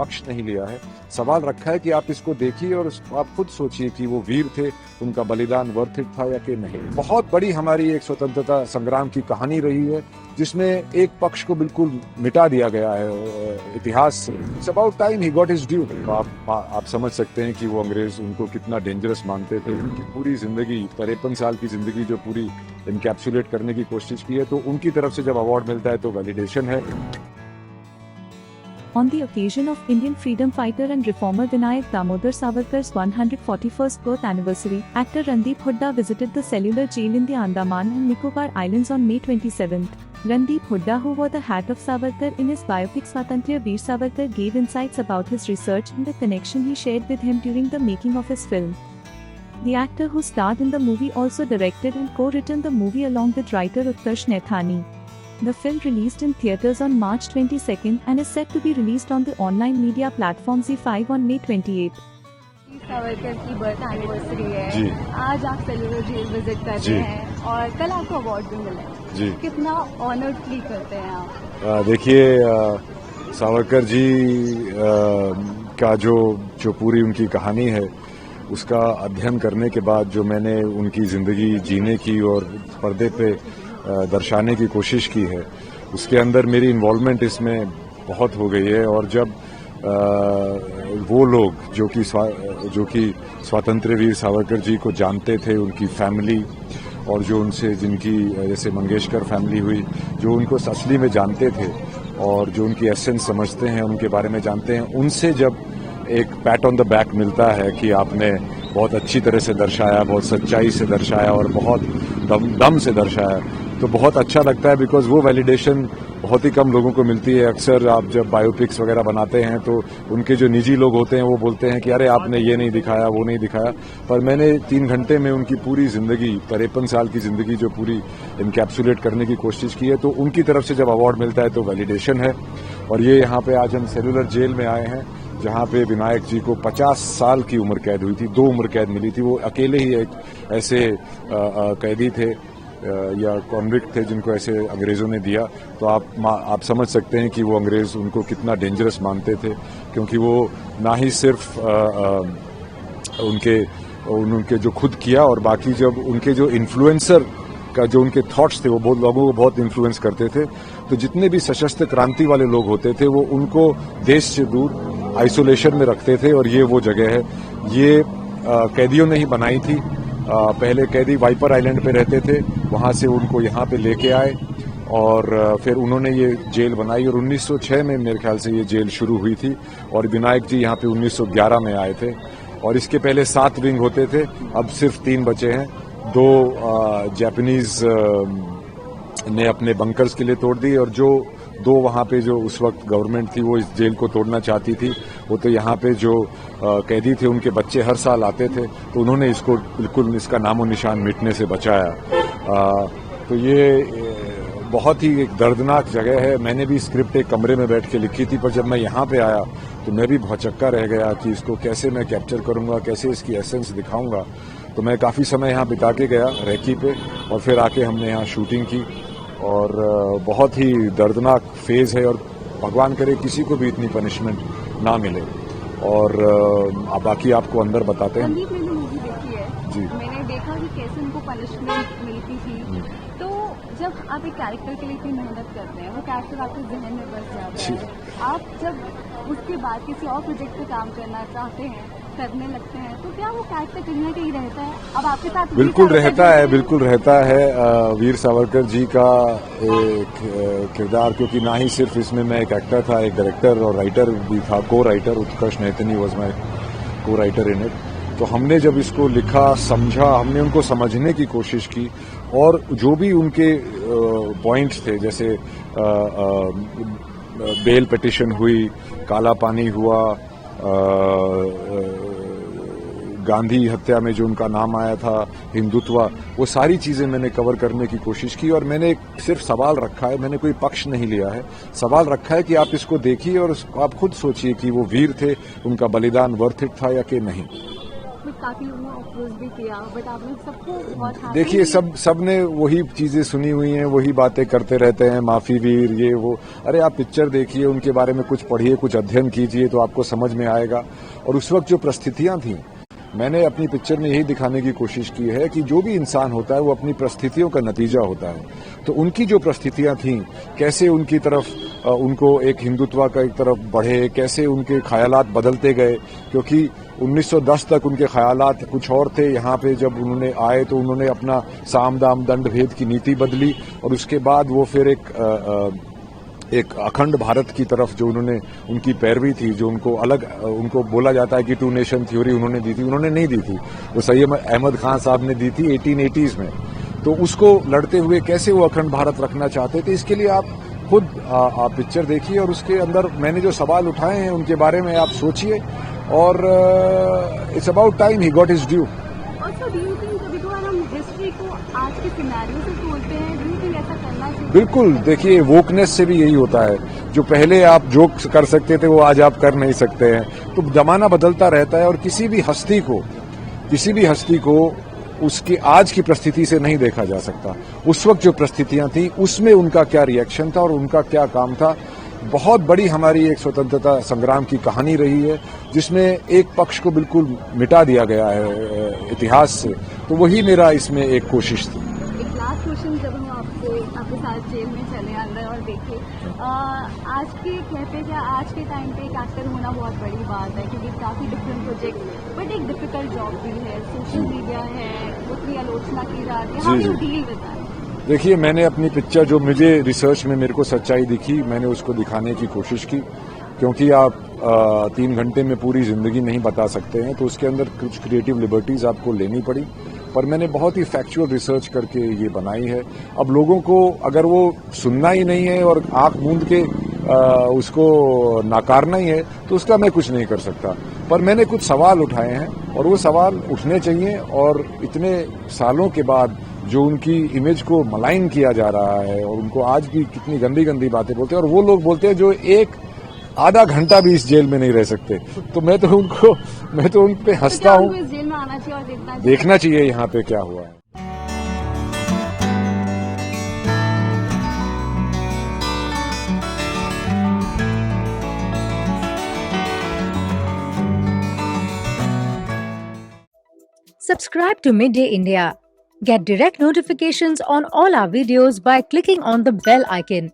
पक्ष नहीं लिया है, सवाल रखा है कि आप इसको देखिए और आप खुद सोचिए कि वो वीर थे, उनका बलिदान वर्थ इट था या कि नहीं। बहुत बड़ी हमारी एक स्वतंत्रता संग्राम की कहानी रही है जिसमें एक पक्ष को बिल्कुल मिटा दिया गया है इतिहास से। It's about time he got his due. आप समझ सकते हैं कि वो अंग्रेज उनको कितना डेंजरस मानते थे। उनकी पूरी जिंदगी 53 साल की जिंदगी जो पूरी इनकैप्सुलेट करने की कोशिश की है, तो उनकी तरफ से जब अवार्ड मिलता है तो वैलिडेशन है। On the occasion of Indian freedom fighter and reformer Vinayak Damodar Savarkar's 141st birth anniversary, actor Randeep Hooda visited the cellular jail in the Andaman and Nicobar Islands on May 27th. Randeep Hooda, who wore the hat of Savarkar in his biopic Swatantriya Veer Savarkar, gave insights about his research and the connection he shared with him during the making of his film. The actor who starred in the movie also directed and co-written the movie along with writer Utkarsh Naithani. The film released in theatres on March 22nd and is set to be released on the online media platform ZEE5 on May 28th. Savarkar की birth anniversary है जी। आज आप cellular jail visit कर जी। रहे हैं और कल आपको अवार्ड भी मिला है। जी। कितना ऑनर्ड फील करते हैं आप? देखिए, सावरकर जी का जो पूरी उनकी कहानी है उसका अध्ययन करने के बाद जो मैंने उनकी ज़िंदगी जीने की और पर्दे पे दर्शाने की कोशिश की है, उसके अंदर मेरी इन्वॉल्वमेंट इसमें बहुत हो गई है। और जब वो लोग जो कि स्वातंत्र्य वीर सावरकर जी को जानते थे, उनकी फैमिली और जो उनसे जिनकी जैसे मंगेशकर फैमिली हुई, जो उनको असली में जानते थे और जो उनकी एसेंस समझते हैं, उनके बारे में जानते हैं, उनसे जब एक पैट ऑन द बैक मिलता है कि आपने बहुत अच्छी तरह से दर्शाया, बहुत सच्चाई से दर्शाया और बहुत दम से दर्शाया, तो बहुत अच्छा लगता है। बिकॉज वो वैलिडेशन बहुत ही कम लोगों को मिलती है। अक्सर आप जब बायोपिक्स वगैरह बनाते हैं तो उनके जो निजी लोग होते हैं वो बोलते हैं कि अरे आपने ये नहीं दिखाया, वो नहीं दिखाया। पर मैंने 3 घंटे में उनकी पूरी जिंदगी, 53 साल की जिंदगी जो पूरी इनकैप्सुलेट करने की कोशिश की है, तो उनकी तरफ से जब अवार्ड मिलता है तो वैलिडेशन है। और ये यहाँ पे आज हम सेलुलर जेल में आए हैं जहाँ पे विनायक जी को 50 साल की उम्र कैद हुई थी, 2 उम्र कैद मिली थी। वो अकेले ही एक ऐसे कैदी थे या कॉन्विक्ट थे जिनको ऐसे अंग्रेजों ने दिया। तो आप समझ सकते हैं कि वो अंग्रेज उनको कितना डेंजरस मानते थे, क्योंकि वो ना ही सिर्फ उनके जो खुद किया, और बाकी जब उनके जो इन्फ्लुएंसर का जो उनके थॉट्स थे वो बहुत लोगों को बहुत इन्फ्लुएंस करते थे। तो जितने भी सशस्त्र क्रांति वाले लोग होते थे वो उनको देश से दूर आइसोलेशन में रखते थे। और ये वो जगह है, ये कैदियों ने ही बनाई थी। पहले कैदी वाइपर आइलैंड पे रहते थे, वहां से उनको यहाँ पे लेके आए और फिर उन्होंने ये जेल बनाई। और 1906 में मेरे ख्याल से ये जेल शुरू हुई थी और विनायक जी यहाँ पे 1911 में आए थे। और इसके पहले 7 विंग होते थे, अब सिर्फ 3 बचे हैं। 2 जापानीज ने अपने बंकर्स के लिए तोड़ दी, और जो 2 वहाँ पे जो उस वक्त गवर्नमेंट थी वो इस जेल को तोड़ना चाहती थी। वो तो यहाँ पे जो कैदी थे उनके बच्चे हर साल आते थे, तो उन्होंने इसको बिल्कुल इसका नामो निशान मिटने से बचाया। तो ये बहुत ही एक दर्दनाक जगह है। मैंने भी स्क्रिप्ट एक कमरे में बैठ के लिखी थी, पर जब मैं यहाँ पे आया तो मैं भी भौचक्का रह गया कि इसको कैसे मैं कैप्चर करूँगा, कैसे इसकी एसेंस दिखाऊँगा। तो मैं काफ़ी समय यहाँ बिता के गया रेकी पे, और फिर आके हमने यहाँ शूटिंग की। और बहुत ही दर्दनाक फेज है, और भगवान करे किसी को भी इतनी पनिशमेंट ना मिले। और बाकी आपको अंदर बताते हैं। रणदीप, मैंने मूवी देखी है जी। मैंने देखा कि कैसे उनको पनिशमेंट मिलती थी। तो जब आप एक कैरेक्टर के लिए इतनी मेहनत करते हैं, वो कैरेक्टर आपके जहन में बस जाता है, आप जब उसके बाद किसी और प्रोजेक्ट पे काम करना चाहते हैं, करने लगते हैं, तो क्या वो कैरेक्टर कहीं ना कहीं रहता है? अब आपके साथ बिल्कुल रहता है वीर सावरकर जी का एक किरदार, क्योंकि ना ही सिर्फ इसमें मैं एक एक्टर था, एक डायरेक्टर और राइटर भी था। को राइटर उत्कर्ष नैथनी वॉज माई को राइटर इन इट। तो हमने जब इसको लिखा, समझा, हमने उनको समझने की कोशिश की, और जो भी उनके पॉइंट्स थे, जैसे बेल पिटिशन हुई, काला पानी हुआ, गांधी हत्या में जो उनका नाम आया था, हिंदुत्व, वो सारी चीजें मैंने कवर करने की कोशिश की। और मैंने सिर्फ सवाल रखा है, मैंने कोई पक्ष नहीं लिया है, सवाल रखा है कि आप इसको देखिए और आप खुद सोचिए कि वो वीर थे, उनका बलिदान वर्थ इट था या कि नहीं। में काफी लोगों ने अप्रोच भी किया, बट आपने सबको बहुत happy देखिए भी- सब ने वही चीजें सुनी हुई हैं, वही बातें करते रहते हैं, माफी वीर ये वो। अरे आप पिक्चर देखिए, उनके बारे में कुछ पढ़िए, कुछ अध्ययन कीजिए तो आपको समझ में आएगा। और उस वक्त जो परिस्थितियां थी, मैंने अपनी पिक्चर में यही दिखाने की कोशिश की है कि जो भी इंसान होता है वो अपनी परिस्थितियों का नतीजा होता है। तो उनकी जो परिस्थितियां थीं, कैसे उनकी तरफ उनको एक हिंदुत्व का एक तरफ बढ़े, कैसे उनके ख्यालात बदलते गए, क्योंकि 1910 तक उनके ख्यालात कुछ और थे। यहाँ पे जब उन्होंने आए तो उन्होंने अपना साम दाम दंड भेद की नीति बदली, और उसके बाद वो फिर एक अखंड भारत की तरफ जो उन्होंने उनकी पैरवी थी, जो उनको अलग उनको बोला जाता है कि टू नेशन थ्योरी उन्होंने दी थी, उन्होंने नहीं दी थी, वो सैयद अहमद खान साहब ने दी थी 1880s में। तो उसको लड़ते हुए कैसे वो अखंड भारत रखना चाहते थे, इसके लिए आप खुद आप पिक्चर देखिए और उसके अंदर मैंने जो सवाल उठाए हैं उनके बारे में आप सोचिए। और it's about time he got his due. Also, do you think कभी कभार हम हिस्ट्री को आज के सिनेरियो से तोड़ते हैं? Do you think ऐसा करना चाहिए? बिल्कुल, देखिए वोकनेस से भी यही होता है, जो पहले आप जोक कर सकते थे वो आज आप कर नहीं सकते हैं। तो जमाना बदलता रहता है और किसी भी हस्ती को उसकी आज की परिस्थिति से नहीं देखा जा सकता। उस वक्त जो परिस्थितियां थी उसमें उनका क्या रिएक्शन था और उनका क्या काम था। बहुत बड़ी हमारी एक स्वतंत्रता संग्राम की कहानी रही है, जिसमें एक पक्ष को बिल्कुल मिटा दिया गया है इतिहास से। तो वही मेरा इसमें एक कोशिश थी। एक लास्ट क्वेश्चन, जब हम आपके साथ जेल में चले अंदर और देखे, आज के कहते क्या आज के टाइम पे एक एक्टर होना बहुत बड़ी बात है, क्योंकि काफी डिफरेंट प्रोजेक्ट, बट एक डिफिकल्ट जॉब भी है, सोशल मीडिया है, उसकी आलोचना की जाती है, हाउ जी, यू जी। Deal with that? देखिए, मैंने अपनी पिक्चर जो मुझे रिसर्च में मेरे को सच्चाई दिखी, मैंने उसको दिखाने की कोशिश की, क्योंकि आप 3 घंटे में पूरी जिंदगी नहीं बता सकते हैं, तो उसके अंदर कुछ क्रिएटिव लिबर्टीज आपको लेनी पड़ी। पर मैंने बहुत ही फैक्चुअल रिसर्च करके ये बनाई है। अब लोगों को अगर वो सुनना ही नहीं है और आंख मूंद के उसको नकारना ही है, तो उसका मैं कुछ नहीं कर सकता। पर मैंने कुछ सवाल उठाए हैं और वो सवाल उठने चाहिए। और इतने सालों के बाद जो उनकी इमेज को मलाइन किया जा रहा है और उनको आज भी कितनी गंदी गंदी बातें बोलते हैं, और वो लोग बोलते हैं जो एक आधा घंटा भी इस जेल में नहीं रह सकते, तो मैं तो उन पे हंसता हूँ। इस जेल में आना चाहिए और देखना चाहिए यहाँ पे क्या हुआ है। Subscribe to Midday India. Get direct notifications on all our videos by clicking on the bell icon.